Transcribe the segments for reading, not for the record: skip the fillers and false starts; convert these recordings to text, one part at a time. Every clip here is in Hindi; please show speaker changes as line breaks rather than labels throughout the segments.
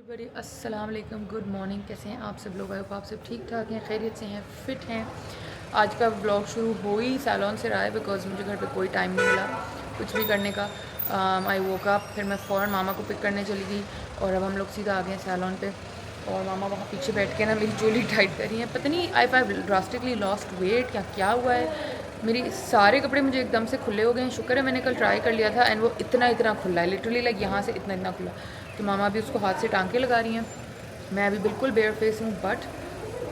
बड़ी अस्सलाम वालेकुम, गुड मॉर्निंग। कैसे हैं आप सब लोग? आई होप आप सब ठीक ठाक हैं, खैरियत से हैं, फ़िट हैं। आज का व्लॉग शुरू हो ही सैलून से रहा है बिकॉज़ मुझे घर पे कोई टाइम नहीं मिला कुछ भी करने का। आई वोक अप, फिर मैं फ़ौरन मामा को पिक करने चली गई और अब हम लोग सीधा आ गए हैं सैलून पे। और मामा वहाँ पीछे बैठ के ना मेरी चोली टाइट कर रही हैं। पता नहीं आई ड्रास्टिकली लॉस्ट वेट या क्या हुआ है। मेरी सारे कपड़े मुझे एकदम से खुले हो गए हैं। शुक्र है मैंने कल ट्राई कर लिया था एंड वो इतना खुला है, लिटरली लाइक यहाँ से इतना खुला। तो मामा भी उसको हाथ से टांके लगा रही हैं। मैं अभी बिल्कुल बेयर फेस हूँ, बट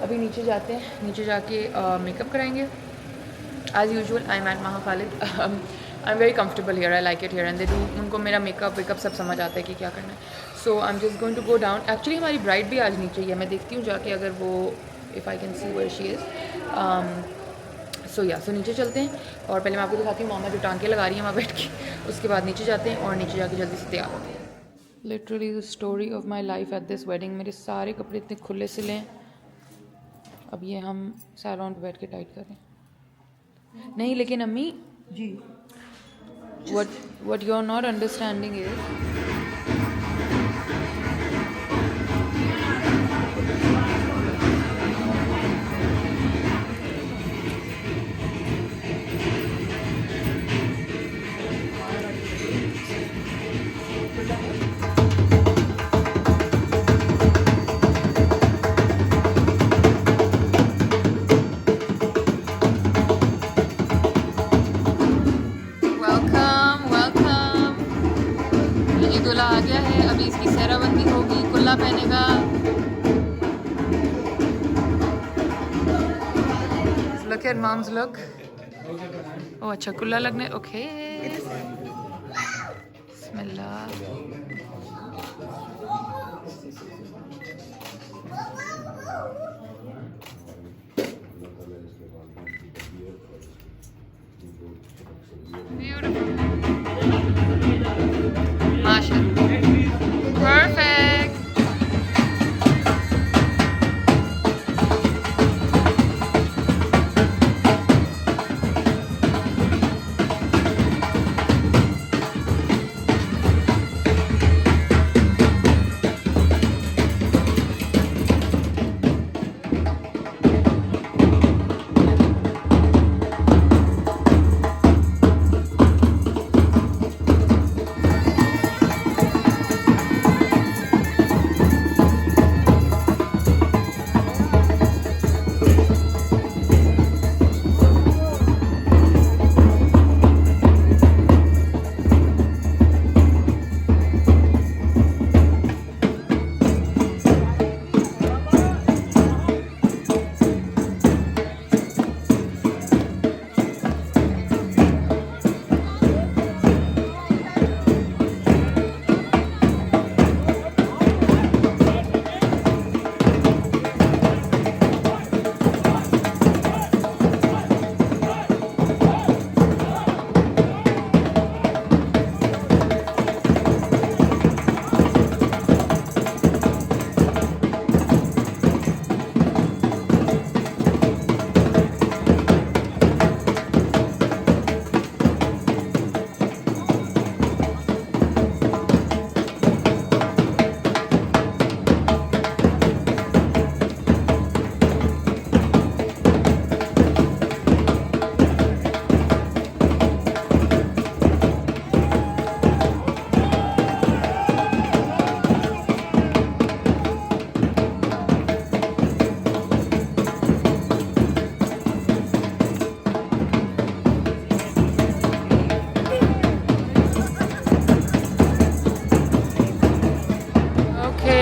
अभी नीचे जाते हैं, नीचे जाके मेकअप कराएंगे as usual. I am at Maha Khalid. I am very comfortable here, I like it here and they do. उनको मेरा मेकअप वेकअप सब समझ आता है कि क्या करना है। So I am just going to go down. Actually हमारी ब्राइड भी आज नीचे ही है, मैं देखती हूँ जाके अगर वो if I can see where she is. So नीचे चलते हैं और पहले मैं आपको दिखाती हूँ मामा जो टांके लगा रही है वहाँ बैठ के। उसके बाद नीचे जाते हैं और नीचे जाके जल्दी से तैयार होते हैं। Literally the story of my life at this wedding. मेरे सारे कपड़े इतने खुले सिले हैं। अब ये हम सैलून पे बैठ के टाइट करें। नहीं लेकिन अम्मी
जी
what you're not understanding is दूल्हा आ गया है। अभी इसकी सेहराबंदी होगी, कुल्ला पहनेगा। Look at mom's look. Oh अच्छा कुल्ला लगने ओके। बिस्मिल्लाह। Beautiful. Mashallah. Perfect.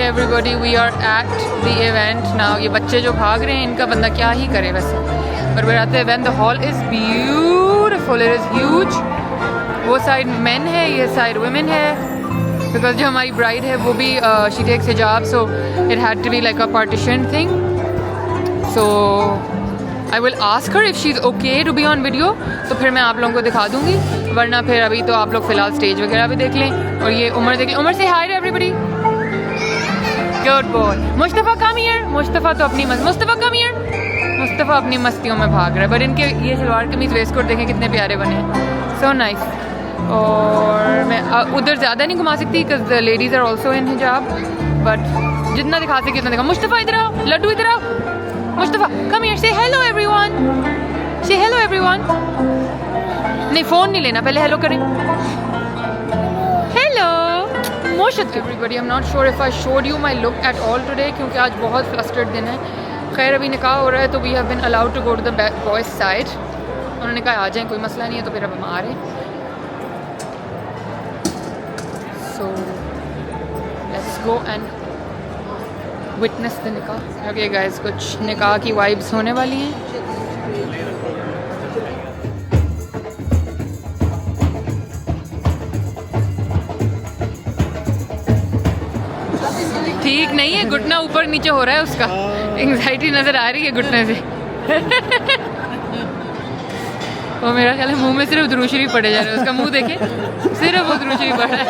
Everybody we are at the event now. ये बच्चे जो भाग रहे हैं इनका बंदा क्या ही करे वैसे, पर वे आते event. The hall is beautiful, it is huge. वो साइड मेन है, ये साइड वुमेन है, बिकॉज जो हमारी ब्राइड है वो भी she takes hijab, so it had to be like a partition thing. So I will ask her if she is okay to be on video, तो फिर मैं आप लोगों को दिखा दूँगी, वरना फिर अभी तो आप लोग फ़िलहाल स्टेज वगैरह भी देख लें। और ये उमर देख लें। उमर से hi everybody. Good boy. Mustafa come here. Mustafa तो अपनी मुस्तफ़ा कम हियर। मुस्तफ़ा अपनी मस्तियों में भाग रहा है, बट इनके ये सलवार कमीज़ वेस्ट कोट देखें कितने प्यारे बने हैं, सो नाइस। और मैं उधर ज़्यादा नहीं घुमा सकती because the ladies are also in hijab, but जितना दिखा सके उतना दिखा। मुस्तफ़ा इधर आओ, लड्डू इधर आओ, Mustafa come here, say hello everyone, say hello everyone. नहीं फ़ोन नहीं लेना, पहले हेलो करें। हेलो मोशद everybody. I am not sure if I showed you my look at all today, क्योंकि आज बहुत फ्लस्टर्ड दिन है। खैर अभी निकाह हो रहा है तो we have been allowed to go to the boys side. उन्होंने कहा आ जाएँ, कोई मसला नहीं है, तो फिर अब हम आ रहे हैं। So let's go and witness the निकाह। ओके गाइस, कुछ निकाह की वाइब्स होने वाली हैं। ठीक नहीं है, घुटना ऊपर नीचे हो रहा है उसका, एंग्जाइटी नज़र आ रही है घुटने से। वो मेरा ख्याल है मुंह में सिर्फ दुरूद शरीफ पड़े जा रहे हैं, उसका मुंह देखे सिर्फ वो दुरूद शरीफ पड़ रहा है।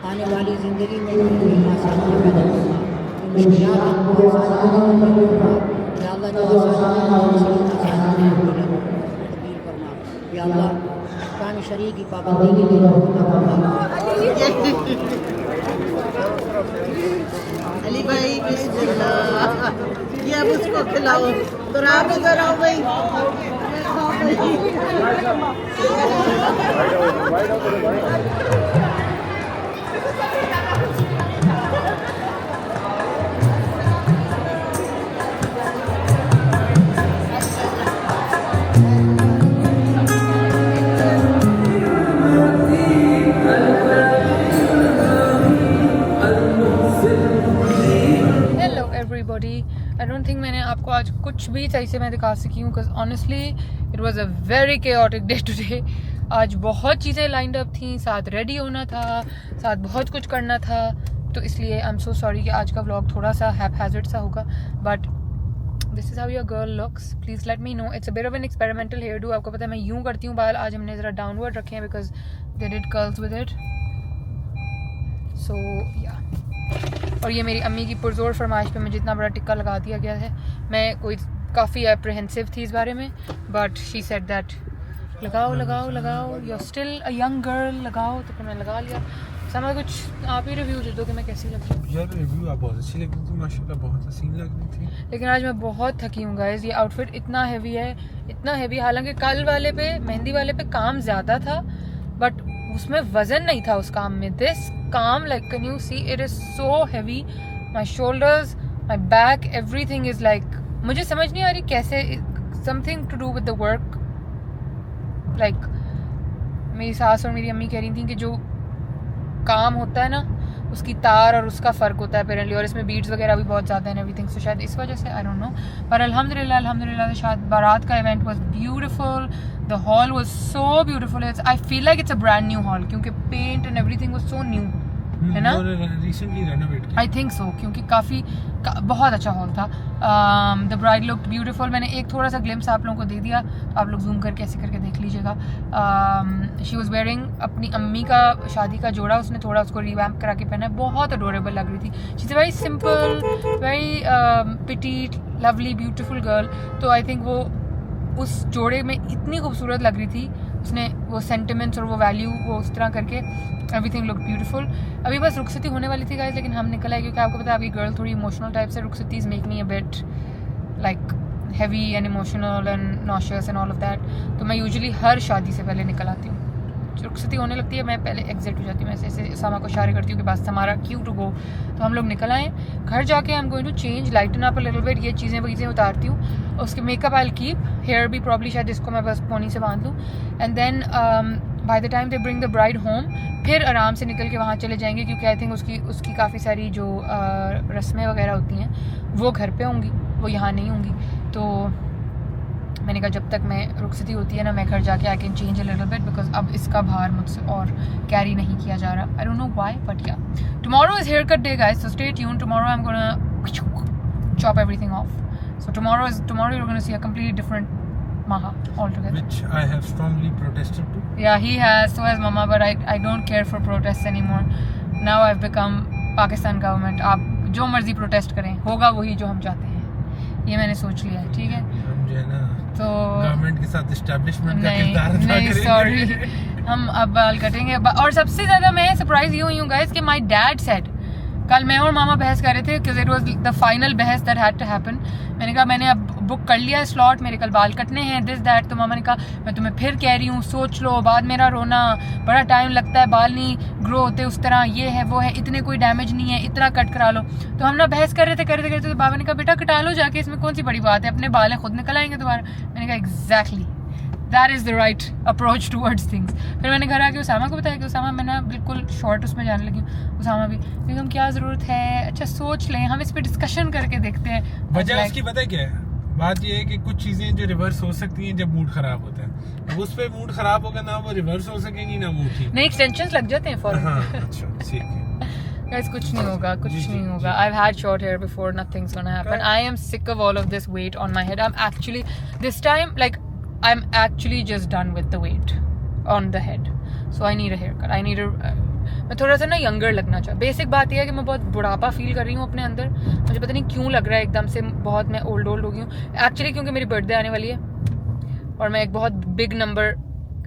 आने वाली ज़िंदगी में शरीक की पाबंदी अली भाई ये अब उसको खिलाओ, तो आप इधर आओ भाई।
आई डोंट थिंक मैंने आपको आज कुछ भी सही से मैं दिखा सकी हूँ, because honestly it was a very chaotic day today. आज बहुत चीज़ें लाइंड अप थी, साथ रेडी होना था, साथ बहुत कुछ करना था, तो इसलिए आई एम सो सॉरी कि आज का व्लॉग थोड़ा सा हैपहैज़र्ड सा होगा, but this is how your girl looks. Please let me know. It's a bit of an experimental hairdo. आपको पता है मैं यूँ करती हूँ बाल, आज हमने ज़रा डाउनवर्ड रखे हैं because they did curls with it. So yeah, और ये मेरी अम्मी की पुरजोर फरमाइश पे मुझे इतना बड़ा टिक्का लगा दिया गया है। मैं कोई काफ़ी एप्रीहेंसिव थी इस बारे में, बट शी सेड दैट लगाओ लगाओ लगाओ, you are still a young girl, लगाओ, तो फिर मैंने लगा लिया। समय कुछ आप ही रिव्यू दे दो कि मैं कैसी लग रही हूँ।
यार रिव्यू आप बहुत अच्छी लग रही थी, माशाल्लाह बहुत हसीन लग रही थी।
लेकिन आज मैं बहुत थकी हूँ गाइस, ये आउटफिट इतना हैवी है, इतना हैवी। हालांकि कल वाले पे, मेहंदी वाले पे काम ज़्यादा था, बट उसमें वजन नहीं था उस काम में। दिस काम, like can you see, it is so heavy. My shoulders, my back, everything is like, मुझे समझ नहीं आ रही कैसे, something to do with the work. Like मेरी सास और मेरी अम्मी कह रही थी कि जो काम होता है ना, उसकी तार और उसका फ़र्क होता है अपेरेंटली, और इसमें बीड्स वगैरह भी बहुत ज़्यादा हैं एवरीथिंग, सो शायद इस वजह से, आई डोंट नो। पर अल्हम्दुलिल्लाह शायद बारात का event was beautiful, the hall was so beautiful. I feel like it's a brand new hall, क्योंकि paint and everything was so new, है ना?
रिसेंटली रेनोवेट किया,
आई थिंक सो, क्योंकि बहुत अच्छा हॉल था। The bride looked beautiful. मैंने एक थोड़ा सा ग्लिम्स आप लोगों को दे दिया, तो आप लोग जूम करके ऐसे करके देख लीजिएगा। शी वॉज वेयरिंग अपनी अम्मी का शादी का जोड़ा, उसने थोड़ा उसको रिवैम्प करा के पहना है, बहुत अडोरेबल लग रही थी। She is very simple, very petite, lovely, beautiful girl. तो आई थिंक वो उस जोड़े में इतनी खूबसूरत लग रही थी, उसने वो सेंटिमेंट्स और वो वैल्यू वो उस तरह करके, एवरीथिंग लुक ब्यूटीफुल। अभी बस रुखसती होने वाली थी गाइस, लेकिन हम निकल आए, क्योंकि आपको पता है आपकी गर्ल थोड़ी इमोशनल टाइप से, रुखसतीज make me a bit like heavy and emotional and nauseous and all of that. तो मैं यूजुअली हर शादी से पहले निकल आती हूँ, रुखसती होने लगती है मैं पहले एग्जिट हो जाती हूँ, ऐसे ऐसे सामा को इशारे करती हूँ कि बस हमारा क्यू टू गो। तो हम लोग निकल आए, घर जाके I am going to change, lighten up a little bit, ये चीज़ें उतारती हूँ, उसके makeup I will keep, hair भी प्रॉब्ली शायद इसको मैं बस पोनी से बांध लूँ, and then by the time they bring the bride home, फिर आराम से निकल के वहाँ चले जाएंगे, क्योंकि आई थिंक उसकी काफ़ी सारी जो रस्में वगैरह होती हैं वो घर पे होंगी, वो यहाँ नहीं होंगी। तो मैंने कहा जब तक मैं रुखसती होती है ना, मैं घर जाके I can change a little bit, because अब इसका भार मुझसे और कैरी नहीं किया जा रहा। I don't know why, but yeah tomorrow is haircut day guys, so stay tuned. Tomorrow I am gonna chop everything off. So tomorrow you're going to see a completely different Maha altogether.
which I have strongly protested to.
Yeah, he has, so has Mama, but I don't care for protests anymore. Now I've become Pakistan government. आप जो मर्जी प्रोटेस्ट करें, होगा वही जो हम चाहते हैं, ये मैंने सोच लिया है, ठीक है।
जो है ना
तो
गवर्नमेंट के साथ एस्टैब्लिशमेंट का किरदार अदा
नहीं
करेंगे।
सॉरी, हम अब बाल कटेंगे। और सबसे ज़्यादा मैं सरप्राइज ये हुई हूँ गाइस कि माय डैड सेड, कल मैं और मामा बहस कर रहे थे because it was the final बहस दैट हैड टू हैपन। मैंने कहा मैंने अब बुक कर लिया स्लॉट, मेरे कल बाल कटने हैं, दिस दैट। तो मामा ने कहा मैं तुम्हें फिर कह रही हूँ सोच लो, बाद मेरा रोना, बड़ा टाइम लगता है, बाल नहीं ग्रो होते उस तरह, ये है वो है, इतने कोई डैमेज नहीं है, इतना कट करा लो। तो हम ना बहस कर रहे थे करते तो बाबा ने कहा बेटा कटा लो जाके, इसमें कौन सी बड़ी बात है, अपने बाल खुद निकल आएंगे दोबारा। मैंने कहा exactly that is the right approach towards things. फिर मैंने घर आके उसामा को बताया कि उसामा मैं ना बिल्कुल शॉर्ट उसमें जाने लगी हूँ। उसामा भी एकदम क्या ज़रूरत है, अच्छा सोच लें, हम इस पर डिस्कशन करके देखते हैं।
वजह उसकी पता है क्या है? बात ये है कि कुछ चीजें जो रिवर्स हो सकती हैं जब मूड खराब होता है, अब उस पे मूड खराब होगा ना वो रिवर्स हो सकेंगी ना मूड ठीक।
नहीं एक्सटेंशंस लग जाते हैं फॉर
हाँ अच्छा ठीक है।
Guys, कुछ नहीं होगा, कुछ
जी,
नहीं
जी,
होगा। I've had short hair before, nothing's gonna happen. I am sick of all of this weight on my head. I'm actually this time like I'm actually just done with the weight on the head. So I need a haircut. I need a मैं थोड़ा सा ना यंगर लगना चाहूँ। बेसिक बात यह है कि मैं बहुत बुढ़ापा फील कर रही हूँ अपने अंदर, मुझे पता नहीं क्यों लग रहा है एकदम से बहुत मैं ओल्ड हो गई हूँ। एक्चुअली क्योंकि मेरी बर्थडे आने वाली है और मैं एक बहुत बिग नंबर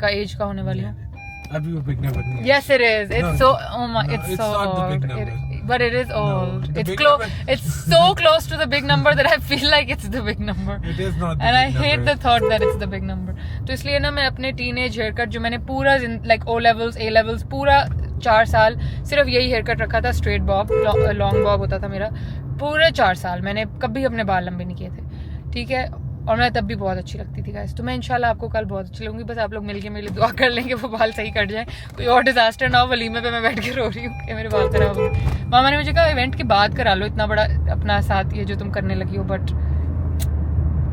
का एज का होने वाली हूँ।
अभी वो बिग नंबर नहीं है।
Yes, it is. It's
No,
so. Oh my!
no,
it's
it's
so
not the big
old.
number.
But it is old.
the
It's
big
close.
number-
It's so close to the big number that I feel like it's the big number.
It is not the
And I
big
hate
number.
the thought that it's the big number. तो इसलिए ना मैं अपने टीनेज हेयर कट जो मैंने पूरा like O levels, A levels पूरा 4 साल सिर्फ यही हेयर कट रखा था, स्ट्रेट बॉब, लॉन्ग बॉब होता था मेरा पूरे 4 साल। मैंने कभी अपने बाल लंबे नहीं किए थे, ठीक है, और मैं तब भी बहुत अच्छी लगती थी गाइस। तो मैं इंशाल्लाह आपको कल बहुत अच्छी लगूंगी, बस आप लोग मिलके मेरे लिए दुआ कर लेंगे वो बाल सही कट जाए, कोई और डिजास्टर ना हो। वलीमे पे मैं बैठ के रो रही हूँ कि मेरे बाल खराब हो गए। मामा ने मुझे कहा इवेंट के बाद करा लो, इतना बड़ा अपना साथ ये जो तुम करने लगी हो, बट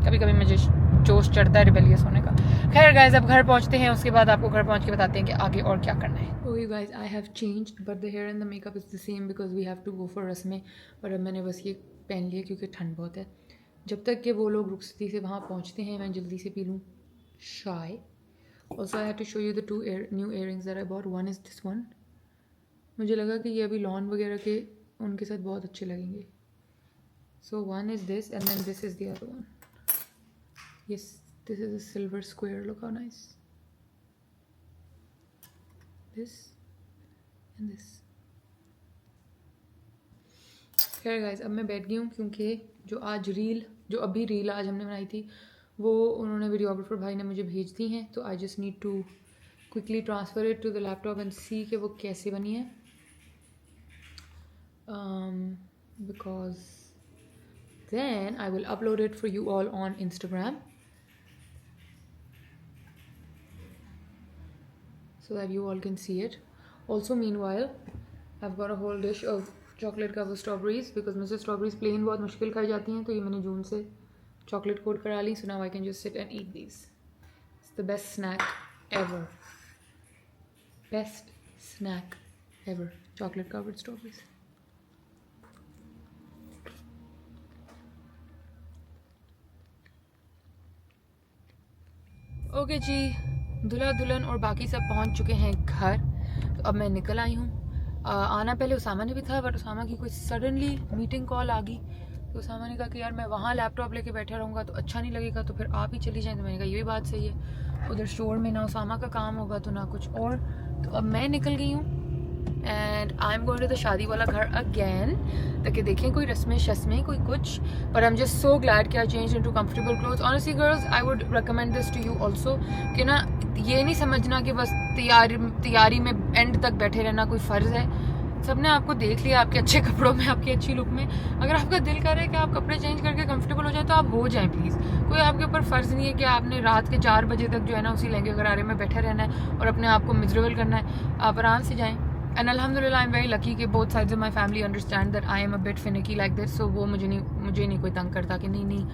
कभी कभी मुझे जोश चढ़ता है रिबेलियस होने का। खैर गाइस अब घर पहुँचते हैं, उसके बाद आपको घर पहुँच के बताते हैं कि आगे और क्या करना है। Okay guys I have changed but the hair and the makeup is the same because we have to go for रस्में। और अब मैंने बस ये पहन लिया क्योंकि ठंड बहुत है। जब तक कि वो लोग रुखसती से वहाँ पहुँचते हैं मैं जल्दी से पी लूँ चाय। Also I have to show you the 2 new earrings that I bought. One is this one, मुझे लगा कि ये अभी लॉन वगैरह के उनके साथ बहुत अच्छे लगेंगे। So one is this and then this is the other one. Yes this is a silver square, look how nice, this and this. खैर गाइस अब मैं बैठ गई हूँ क्योंकि जो अभी रील आज हमने बनाई थी वो उन्होंने वीडियोग्राफर भाई ने मुझे भेज दी हैं, तो I just need to quickly transfer it to the laptop and see कि वो कैसे बनी है, because then I will upload it for you all on Instagram so that you all can see it. Also meanwhile I've got a whole dish of chocolate covered strawberries because मुझे strawberries plain बहुत मुश्किल खाई जाती हैं, तो ये मैंने जून से chocolate coat करा ली। So now I can just sit and eat these. It's the best snack ever. Best snack ever. Chocolate covered strawberries. Okay जी, दूल्हा दुल्हन और बाकी सब पहुंच चुके हैं घर। तो अब मैं निकल आई हूँ। आना पहले उसामा ने भी था बट उसामा की कोई सडनली मीटिंग कॉल आ गई, तो उसामा ने कहा कि यार मैं वहाँ लैपटॉप लेके बैठा रहूँगा तो अच्छा नहीं लगेगा, तो फिर आप ही चली जाएँ। तो मैंने कहा ये भी बात सही है, उधर स्टोर में ना उसामा का काम होगा तो ना कुछ और। तो अब मैं निकल गई हूँ and I am going to the शादी वाला घर अगेन, ताकि देखें कोई रस्में शस्में कोई कुछ। But I am just so glad कि I change into comfortable clothes. Honestly girls I would recommend this to you also कि ना ये नहीं समझना कि बस तैयारी में एंड तक बैठे रहना कोई फ़र्ज़ है। सबने आपको देख लिया आपके अच्छे कपड़ों में, आपकी अच्छी लुक में। अगर आपका दिल करे कि आप कपड़े चेंज करके कंफर्टेबल हो जाए तो आप हो जाएं प्लीज़। कोई आपके ऊपर फ़र्ज़ नहीं है कि आपने रात के 4 बजे तक जो है ना उसी लहंगे गरारे में बैठे रहना है और अपने आप को मिजरेबल करना है। आप आराम से जाएँ। एंड अल्हम्दुलिल्लाह आई एम वेरी लकी कि both sides of my family understand that I am a bit finicky like this. So वो मुझे नहीं कोई तंग करता कि नहीं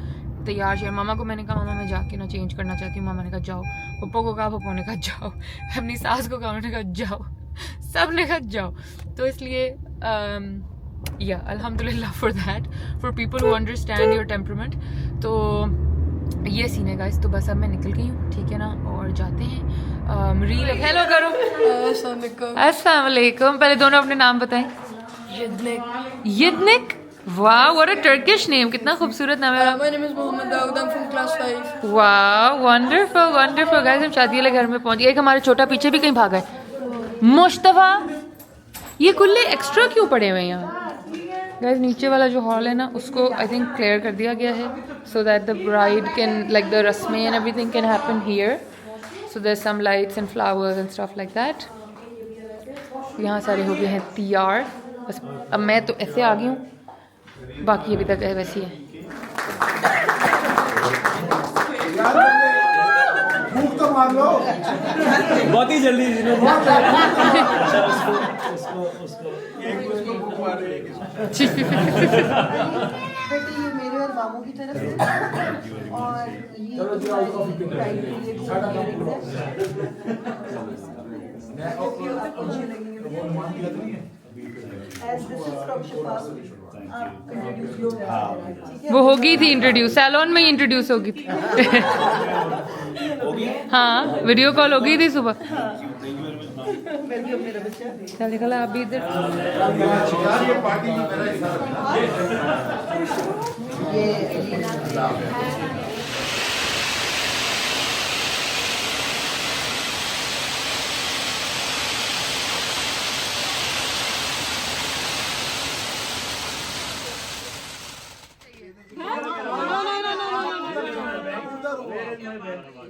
तैयार शेयर। मामा को मैंने कहा मामा मैं जाके ना चेंज करना चाहती हूँ। मामा ने कहा जाओ। पप्पो को कहा, पप्पो ने कहा जाओ। अपनी सास को कहा, उन्होंने कहा जाओ। सब ने कहा जाओ। तो इसलिए या अल्हम्दुलिल्लाह for that, for people who understand your temperament. तो ये सीन है गाइस। तो बस अब मैं निकल गई हूँ, ठीक है ना, और जाते हैं रील। हेलो करो। अस्सलाम वालेकुम। पहले दोनों अपने नाम बताएं। यदनिक। वाह, व्हाट अ टर्किश नेम, कितना खूबसूरत नाम है।
My name is Mohammed Dawood. I'm from class 5.
वाह, वंडरफुल वंडरफुल। गाइस हम शादी वाले घर में पहुंच गए। एक हमारा छोटा पीछे भी कहीं भागा है। मुश्तफा, ये कुल्ले एक्स्ट्रा क्यों पड़े हुए हैं यहाँ? गाइस नीचे वाला जो हॉल है ना, उसको आई थिंक क्लियर कर दिया गया है so that the bride can like the रस्में and everything can happen here. So there some lights and flowers and stuff like that. यहाँ सारे हो गए हैं तैयार। बस अब मैं तो ऐसे आ गई हूँ, बाकी अभी तक है वैसे ही है।
तो मार लो
बहुत ही जल्दी
बेटे ये मेरे और मामू की तरफ से और
वो होगी थी इंट्रोड्यूस, सैलून में ही इंट्रोड्यूस होगी थी। हाँ, वीडियो कॉल हो गई थी सुबह। चल निकला आप भी इधर।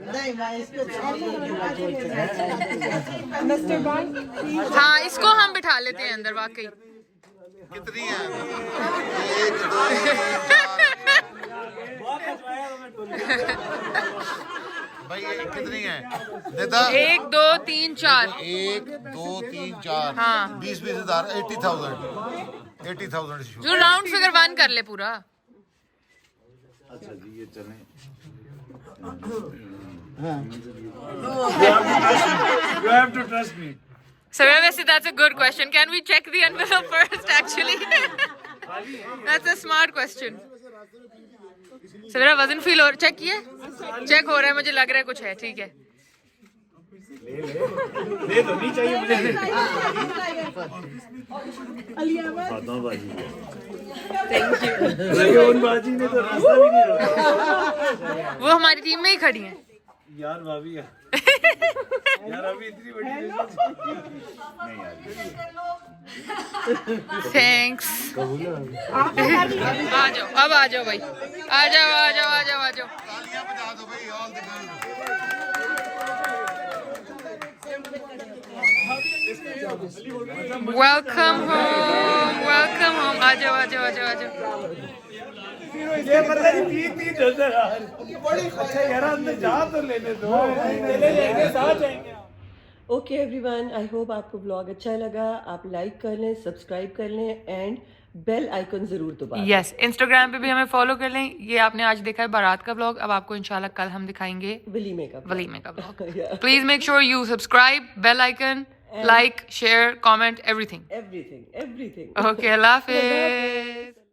नहीं मैं इसको
हाँ, इसको हम बिठा लेते हैं अंदर। वाकई
कितनी है? एक, दो, भाई ये कितनी है? देता
1 2 3 4।
1 2 3 4
हाँ।
20,000 80,000
जो राउंड फिगर 1 कर ले पूरा।
अच्छा जी ये चलें।
You have to trust me.
So obviously that's a good question. Can we check the envelope first actually? That's a smart question. So मेरा वजन फील हो चेक किया? चेक हो रहा है, मुझे लग रहा है कुछ है। ठीक है,
ले दो, नहीं चाहिए मुझे। उन बाजी ने तो रास्ता भी नहीं रोका।
वो हमारी टीम में ही खड़ी हैं।
यार भाभी यार अभी इतनी बड़ी
थैंक्स। आ जाओ, अब आ जाओ भाई, आ जाओ आ जाओ आ जाओ आ जाओ।
तालियां बजा दो भाई all the
welcome home, welcome home. आ जाओ आ जाओ आ जाओ आ जाओ।
ये पता नहीं 3 नजर आ रही। बड़ी अच्छा यार अंदर जा तो लेने दो, चले जाएंगे साथ जाएंगे।
ओके एवरीवन, आई होप आपको ब्लॉग अच्छा लगा। आप लाइक कर लें, सब्सक्राइब कर लें एंड बेल आइकन जरूर दबाएं।
यस, इंस्टाग्राम पे भी हमें फॉलो कर लें। ये आपने आज देखा है बारात का ब्लॉग, अब आपको इंशाल्लाह कल हम दिखाएंगे
वलीमे का
वलीमे का blog.
Yeah.
Please make sure you subscribe, bell icon, like, share, comment, everything.
Everything
okay, अल्लाह हाफिज।